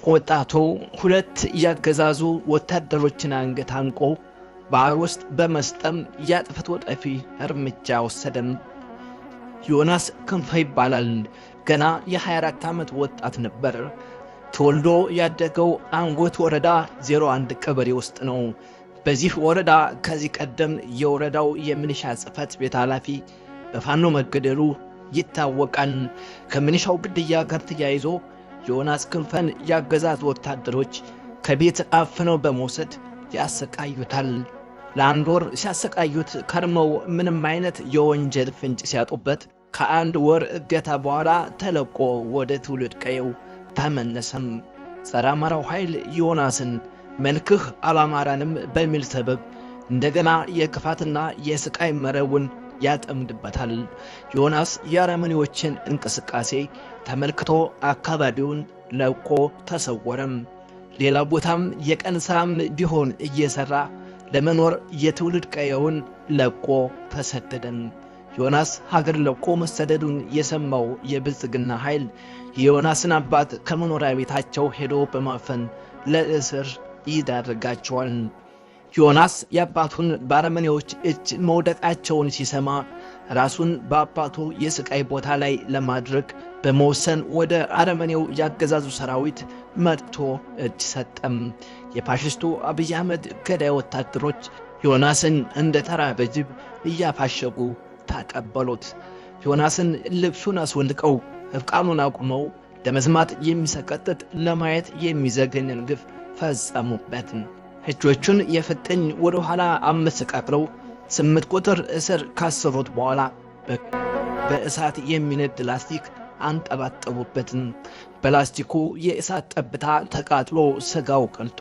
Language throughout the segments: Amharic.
ወጣቱ ሁለት ያገዛዙ ወታደሮችን አንገት አንቆ ባህር ውስጥ በመስጠም ያጥፍቶ ጠፊ እርምጃ ወሰደም። ዮናስ ክንፈ ይባላል። ገና የ24 ዓመት ወጣት ነበር። ተወልዶ ያደገው አንጎት ወረዳ 01 ቀበሌ ውስጥ ነው። በዚህ ወረዳ ከዚህ ቀደም የወረዳው የሚሊሻ ጽሕፈት ቤት ኃላፊ በፋኖ መገደሉ ይታወቃል። ከሚሊሻው ግድያ ጋር ተያይዞ ዮናስ ክንፈን ያገዛዙ ወታደሮች ከቤት አፍነው በመውሰድ ያሰቃዩታል። ለአንድ ወር ሲያሰቃዩት ከርመው ምንም አይነት የወንጀል ፍንጭ ሲያጡበት ከአንድ ወር እገታ በኋላ ተለቆ ወደ ትውልድ ቀየው ተመለሰም። ጸረ አማራው ኃይል ዮናስን መልክህ አላማራንም በሚል ሰበብ እንደገና የክፋትና የስቃይ መረቡን ያጠምድበታል። ዮናስ የአረመኔዎችን እንቅስቃሴ ተመልክቶ አካባቢውን ለቆ ተሰወረም። ሌላ ቦታም የቀን ስራም ቢሆን እየሰራ ለመኖር የትውልድ ቀየውን ለቆ ተሰደደም። ዮናስ ሀገር ለቆ መሰደዱን የሰማው የብልጽግና ኃይል የዮናስን አባት ከመኖሪያ ቤታቸው ሄዶ በማፈን ለእስር ይዳርጋቸዋል። ዮናስ የአባቱን በአረመኔዎች እጅ መውደቃቸውን ሲሰማ ራሱን በአባቱ የስቃይ ቦታ ላይ ለማድረግ በመወሰን ወደ አረመኔው ያገዛዙ ሰራዊት መጥቶ እጅ ሰጠም። የፋሽስቱ አብይ አህመድ ገዳይ ወታደሮች ዮናስን እንደ ተራ በጅብ እያፋሸጉ ተቀበሉት። ዮናስን ልብሱን አስወልቀው እርቃኑን አቁመው ለመስማት የሚሰቀጥጥ ለማየት የሚዘገንን ግፍ ፈጸሙበት። እጆቹን የፍጥኝ ወደ ኋላ አመሰቃቅለው 8 ቁጥር እስር ካሰሩት በኋላ በእሳት የሚነድ ላስቲክ አንጠባጠቡበት። በላስቲኩ የእሳት ጠብታ ተቃጥሎ ስጋው ቀልጦ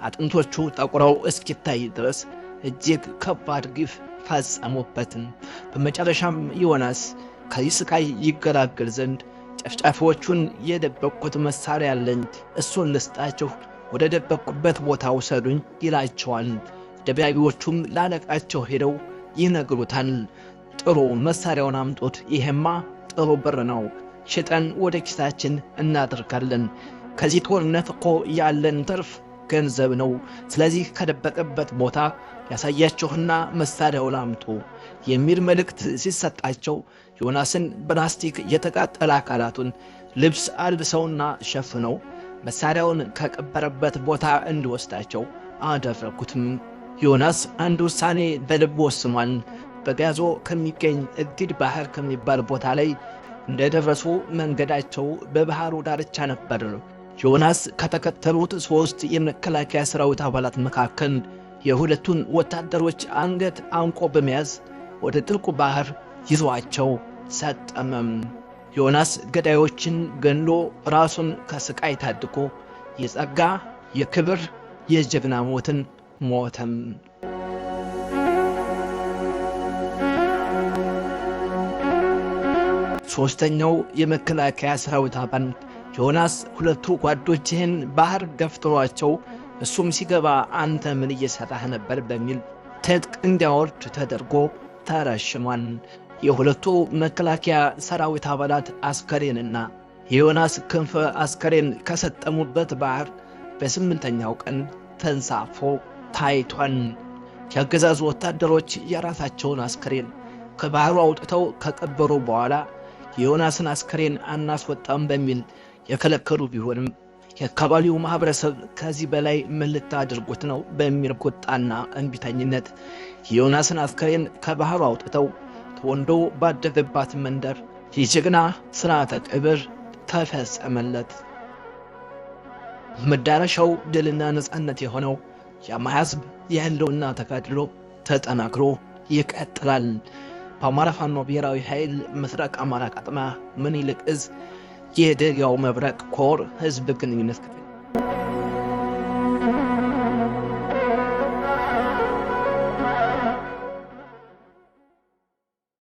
አጥንቶቹ ጠቁረው እስኪታይ ድረስ እጅግ ከባድ ግፍ ፈጸሙበት። በመጨረሻም ዮናስ ከዚህ ስቃይ ይገላገል ዘንድ ጨፍጫፊዎቹን የደበቁት መሳሪያ አለኝ፣ እሱን ልስጣችሁ፣ ወደ ደበቁበት ቦታ ውሰዱኝ ይላቸዋል። ደብዳቤዎቹም ላለቃቸው ሄደው ይነግሩታል። ጥሩ መሳሪያውን አምጡት፣ ይሄማ ጥሩ ብር ነው፣ ሽጠን ወደ ኪሳችን እናደርጋለን። ከዚህ ጦርነት እኮ ያለን ትርፍ ገንዘብ ነው። ስለዚህ ከደበቀበት ቦታ ያሳያችሁና መሳሪያውን አምጡ የሚል መልእክት ሲሰጣቸው ዮናስን በላስቲክ የተቃጠለ አካላቱን ልብስ አልብሰውና ሸፍነው መሳሪያውን ከቀበረበት ቦታ እንዲወስዳቸው አደረጉትም። ዮናስ አንድ ውሳኔ በልቡ ወስኗል። በጋዞ ከሚገኝ እግድ ባህር ከሚባል ቦታ ላይ እንደደረሱ መንገዳቸው በባህሩ ዳርቻ ነበር። ዮናስ ከተከተሉት 3 የመከላከያ ሰራዊት አባላት መካከል የሁለቱን ወታደሮች አንገት አንቆ በመያዝ ወደ ጥልቁ ባህር ይዟቸው ሰጠመም። ዮናስ ገዳዮችን ገንሎ ራሱን ከስቃይ ታድጎ የጸጋ የክብር የጀግና ሞትን ሞተም። ሶስተኛው የመከላከያ ሰራዊት አባል ዮናስ ሁለቱ ጓዶችህን ባህር ገፍትሯቸው እሱም ሲገባ አንተ ምን እየሰራህ ነበር በሚል ትጥቅ እንዲያወርድ ተደርጎ ተረሽሟል። የሁለቱ መከላከያ ሰራዊት አባላት አስከሬንና የዮናስ ክንፈ አስከሬን ከሰጠሙበት ባህር በ8ኛው ቀን ተንሳፎ ታይቷል። የአገዛዙ ወታደሮች የራሳቸውን አስከሬን ከባህሩ አውጥተው ከቀበሩ በኋላ የዮናስን አስከሬን አናስወጣም በሚል የከለከሉ ቢሆንም የአካባቢው ማህበረሰብ ከዚህ በላይ ምን ልታደርጉት ነው በሚል ቁጣና እንቢተኝነት የዮናስን አስከሬን ከባህሩ አውጥተው ተወልዶ ባደገባት መንደር የጀግና ስርዓተ ቀብር ተፈጸመለት። መዳረሻው ድልና ነጻነት የሆነው የአማራ ሕዝብ የህልውና ተጋድሎ ተጠናክሮ ይቀጥላል። በአማራ ፋኖ ብሔራዊ ኃይል ምስራቅ አማራ ቀጠና ምኒልክ ዕዝ የደጋው መብረቅ ኮር ህዝብ ግንኙነት